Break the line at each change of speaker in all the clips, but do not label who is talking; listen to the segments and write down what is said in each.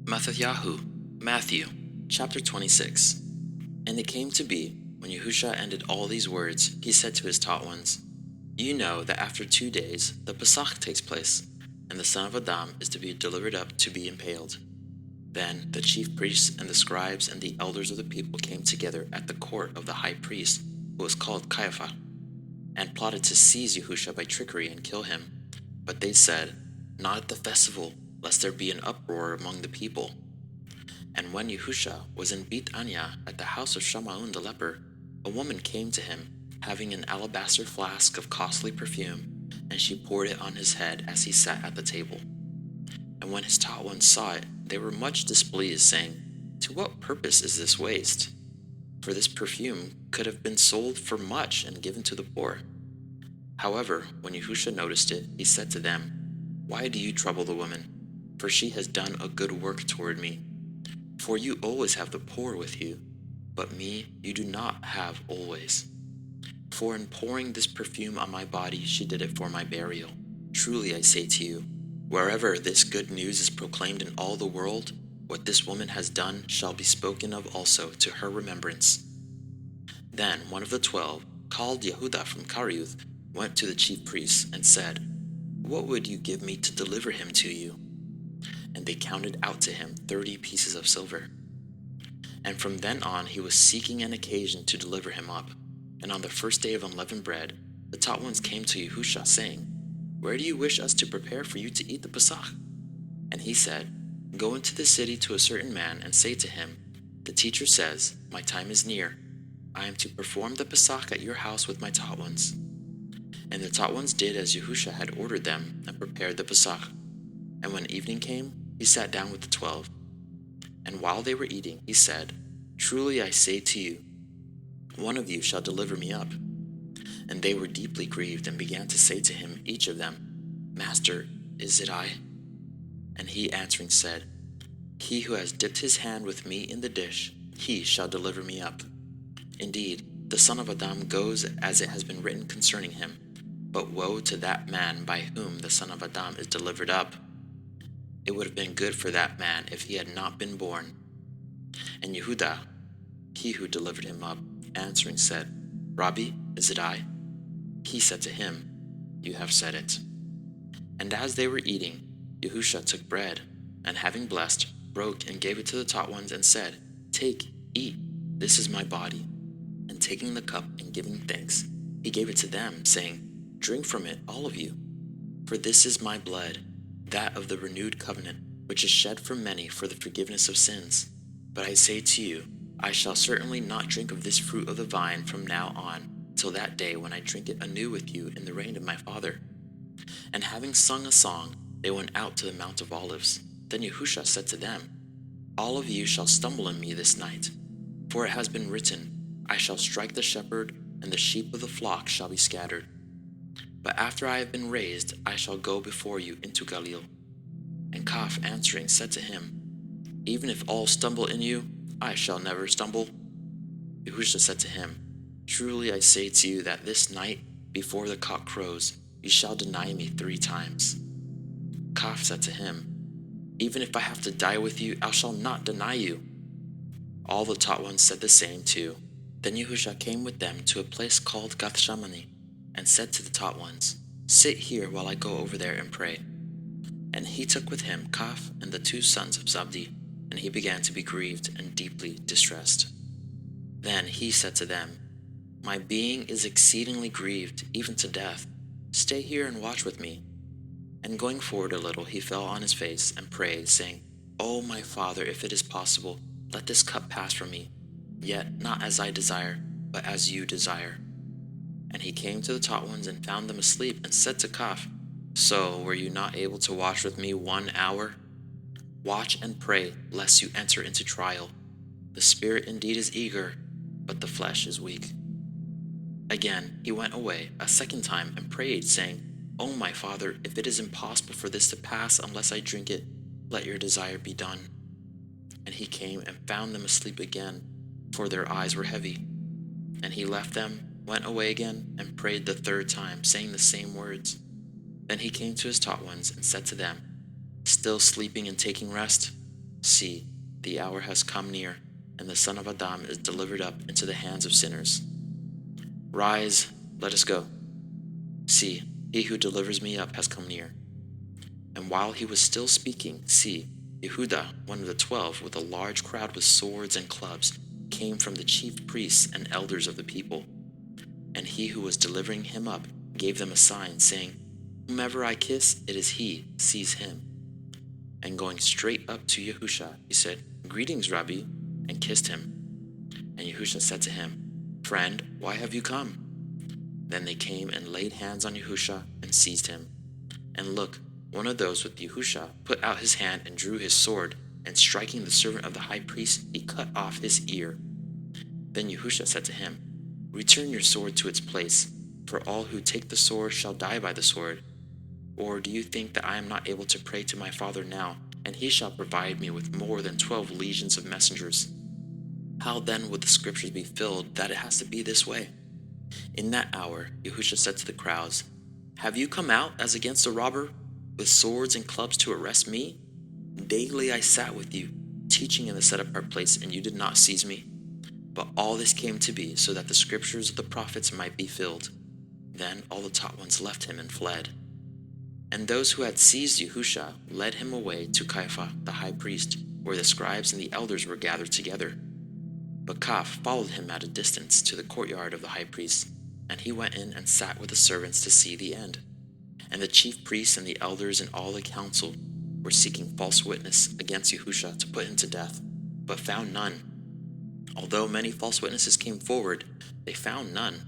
MxxYhu Matthew chapter 26. And it came to be, when Yahusha ended all these words, he said to his taught ones, You know that after 2 days the Pesach takes place, and the Son of Adam is to be delivered up to be impaled. Then the chief priests and the scribes and the elders of the people came together at the court of the high priest, who was called Caiaphas, and plotted to seize Yahusha by trickery and kill him. But they said, Not at the festival, lest there be an uproar among the people. And when Yahusha was in Bethania at the house of Shammai the leper, a woman came to him, having an alabaster flask of costly perfume, and she poured it on his head as he sat at the table. And when his taught ones saw it, they were much displeased, saying, To what purpose is this waste? For this perfume could have been sold for much and given to the poor. However, when Yahusha noticed it, he said to them, Why do you trouble the woman? For she has done a good work toward me. For you always have the poor with you, but me you do not have always. For in pouring this perfume on my body, she did it for my burial. Truly I say to you, wherever this good news is proclaimed in all the world, what this woman has done shall be spoken of also to her remembrance. Then one of the 12, called Yehudah from Kariuth, went to the chief priests and said, What would you give me to deliver him to you? And they counted out to him 30 pieces of silver. And from then on he was seeking an occasion to deliver him up. And on the first day of unleavened bread, the taught ones came to Yahusha, saying, Where do you wish us to prepare for you to eat the Pesach? And he said, Go into the city to a certain man and say to him, The teacher says, My time is near. I am to perform the Pesach at your house with my taught ones. And the taught ones did as Yahusha had ordered them and prepared the Pesach. And when evening came, he sat down with the 12. And while they were eating, he said, Truly I say to you, one of you shall deliver me up. And they were deeply grieved and began to say to him, each of them, Master, is it I? And he answering said, He who has dipped his hand with me in the dish, he shall deliver me up. Indeed, the Son of Adam goes as it has been written concerning him. But woe to that man by whom the Son of Adam is delivered up. It would have been good for that man if he had not been born. And Yehudah, he who delivered him up, answering said, Rabbi, is it I? He said to him, You have said it. And as they were eating, Yahusha took bread, and having blessed, broke and gave it to the taught ones and said, Take, eat, this is my body. And taking the cup and giving thanks, he gave it to them, saying, Drink from it, all of you. For this is my blood, that of the renewed covenant, which is shed for many for the forgiveness of sins. But I say to you, I shall certainly not drink of this fruit of the vine from now on, till that day when I drink it anew with you in the reign of my Father. And having sung a song, they went out to the Mount of Olives. Then Yahusha said to them, All of you shall stumble in me this night, for it has been written, I shall strike the shepherd, and the sheep of the flock shall be scattered. But after I have been raised, I shall go before you into Galilee. And Kaf answering said to him, Even if all stumble in you, I shall never stumble. Yahusha said to him, Truly I say to you that this night, before the cock crows, you shall deny me 3 times. Kaf said to him, Even if I have to die with you, I shall not deny you. All the taught ones said the same too. Then Yahusha came with them to a place called Gethsemane, and said to the taught ones, Sit here while I go over there and pray. And he took with him Kaf and the 2 sons of Zabdi, and he began to be grieved and deeply distressed. Then he said to them, My being is exceedingly grieved, even to death. Stay here and watch with me. And going forward a little, he fell on his face and prayed, saying, O my Father, if it is possible, let this cup pass from me. Yet not as I desire, but as you desire. And he came to the taught ones and found them asleep, and said to Kaf, So were you not able to watch with me 1 hour? Watch and pray, lest you enter into trial. The spirit indeed is eager, but the flesh is weak. Again he went away a second time and prayed, saying, O my Father, if it is impossible for this to pass unless I drink it, let your desire be done. And he came and found them asleep again, for their eyes were heavy. And he left them, went away again, and prayed the 3rd time, saying the same words. Then he came to his taught ones and said to them, Still sleeping and taking rest? See, the hour has come near, and the Son of Adam is delivered up into the hands of sinners. Rise, let us go. See, he who delivers me up has come near. And while he was still speaking, see, Yehudah, one of the 12, with a large crowd with swords and clubs, came from the chief priests and elders of the people. And he who was delivering him up gave them a sign, saying, Whomever I kiss, it is he, seize him. And going straight up to Yahusha, he said, Greetings, Rabbi, and kissed him. And Yahusha said to him, Friend, why have you come? Then they came and laid hands on Yahusha and seized him. And look, one of those with Yahusha put out his hand and drew his sword, and striking the servant of the high priest, he cut off his ear. Then Yahusha said to him, Return your sword to its place, for all who take the sword shall die by the sword. Or do you think that I am not able to pray to my Father now, and he shall provide me with more than 12 legions of messengers? How then would the scriptures be filled that it has to be this way? In that hour, Yahusha said to the crowds, Have you come out as against a robber, with swords and clubs to arrest me? Daily I sat with you, teaching in the set-apart place, and you did not seize me. But all this came to be so that the scriptures of the prophets might be filled. Then all the taught ones left him and fled. And those who had seized Yahusha led him away to Caiaphas the high priest, where the scribes and the elders were gathered together. But Kaf followed him at a distance to the courtyard of the high priest, and he went in and sat with the servants to see the end. And the chief priests and the elders and all the council were seeking false witness against Yahusha to put him to death, but found none. Although many false witnesses came forward, they found none.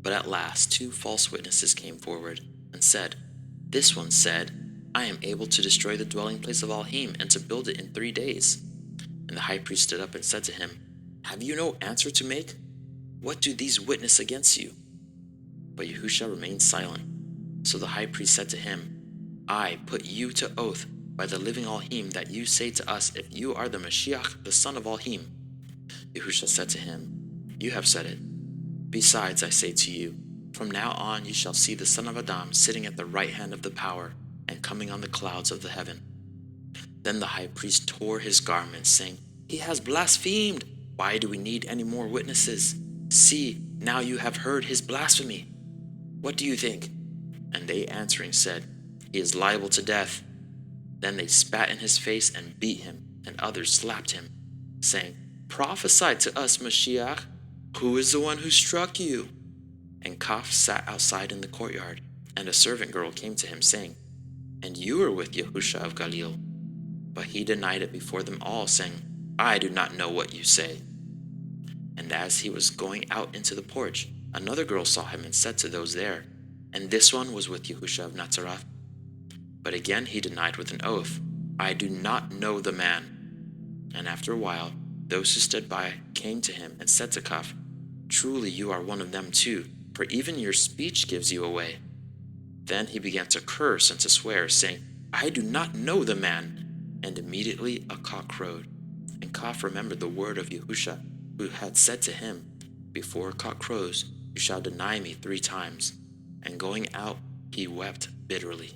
But at last 2 false witnesses came forward and said, This one said, I am able to destroy the dwelling place of Elohim and to build it in 3 days. And the high priest stood up and said to him, Have you no answer to make? What do these witness against you? But Yahusha remained silent. So the high priest said to him, I put you to oath by the living Elohim that you say to us, If you are the Mashiach, the son of Elohim. Yahusha said to him, You have said it. Besides, I say to you, from now on you shall see the Son of Adam sitting at the right hand of the power and coming on the clouds of the heaven. Then the high priest tore his garments, saying, He has blasphemed. Why do we need any more witnesses? See, now you have heard his blasphemy. What do you think? And they answering said, He is liable to death. Then they spat in his face and beat him, and others slapped him, saying, Prophesy to us, Mashiach. Who is the one who struck you? And Kaf sat outside in the courtyard, and a servant girl came to him, saying, And you were with Yahusha of Galilee. But he denied it before them all, saying, I do not know what you say. And as he was going out into the porch, another girl saw him and said to those there, And this one was with Yahusha of Nazareth. But again he denied with an oath, I do not know the man. And after a while, those who stood by came to him and said to Kaf, Truly you are one of them too, for even your speech gives you away. Then he began to curse and to swear, saying, I do not know the man. And immediately a cock crowed. And Kaf remembered the word of Yahusha, who had said to him, Before a cock crows, you shall deny me 3 times. And going out, he wept bitterly.